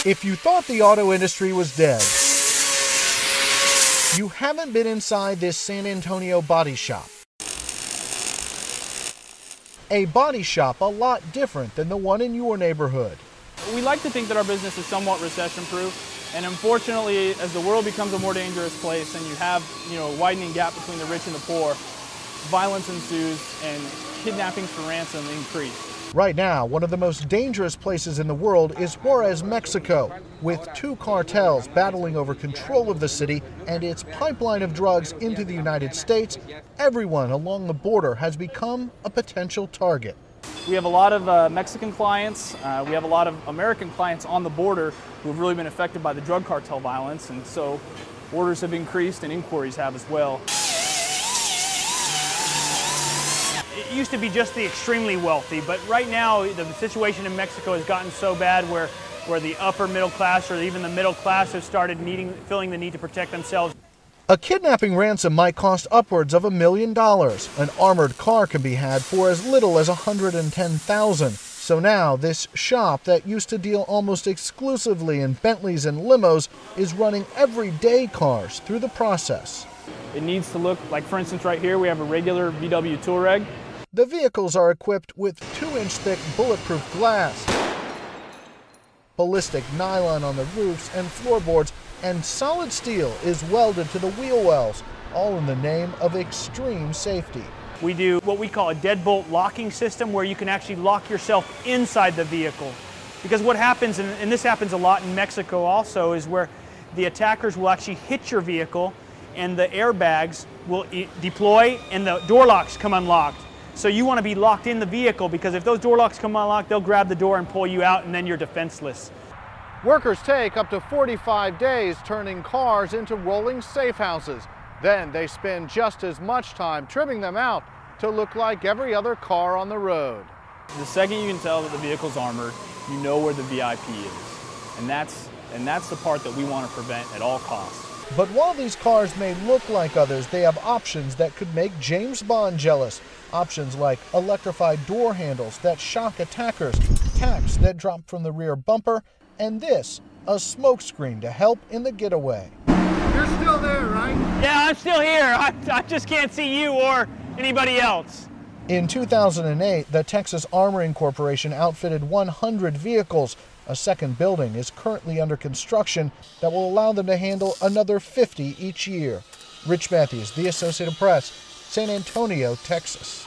If you thought the auto industry was dead, you haven't been inside this San Antonio body shop. A body shop a lot different than the one in your neighborhood. We like to think that our business is somewhat recession-proof, and unfortunately, as the world becomes a more dangerous place and you have, a widening gap between the rich and the poor, violence ensues and kidnappings for ransom increase. Right now, one of the most dangerous places in the world is Juárez, Mexico, with two cartels battling over control of the city and its pipeline of drugs into the United States. Everyone along the border has become a potential target. We have a lot of Mexican clients, we have a lot of American clients on the border who have really been affected by the drug cartel violence, and so orders have increased and inquiries have as well. It used to be just the extremely wealthy, but right now the situation in Mexico has gotten so bad where the upper middle class or even the middle class have started feeling the need to protect themselves. A kidnapping ransom might cost upwards of $1 million. An armored car can be had for as little as $110,000. So now this shop that used to deal almost exclusively in Bentleys and limos is running everyday cars through the process. It needs to look like, for instance, right here we have a regular VW Touareg. The vehicles are equipped with 2-inch thick bulletproof glass, ballistic nylon on the roofs and floorboards, and solid steel is welded to the wheel wells, all in the name of extreme safety. We do what we call a deadbolt locking system, where you can actually lock yourself inside the vehicle. Because what happens, and this happens a lot in Mexico also, is where the attackers will actually hit your vehicle and the airbags will deploy and the door locks come unlocked. So you want to be locked in the vehicle, because if those door locks come unlocked, they'll grab the door and pull you out, and then you're defenseless. Workers take up to 45 days turning cars into rolling safe houses. Then they spend just as much time trimming them out to look like every other car on the road. The second you can tell that the vehicle's armored, you know where the VIP is. And that's the part that we want to prevent at all costs. But while these cars may look like others, they have options that could make James Bond jealous. Options like electrified door handles that shock attackers, tacks that drop from the rear bumper, and this, a smoke screen to help in the getaway. You're still there, right? Yeah, I'm still here. I just can't see you or anybody else. In 2008, the Texas Armoring Corporation outfitted 100 vehicles. A second building is currently under construction that will allow them to handle another 50 each year. Rich Matthews, The Associated Press, San Antonio, Texas.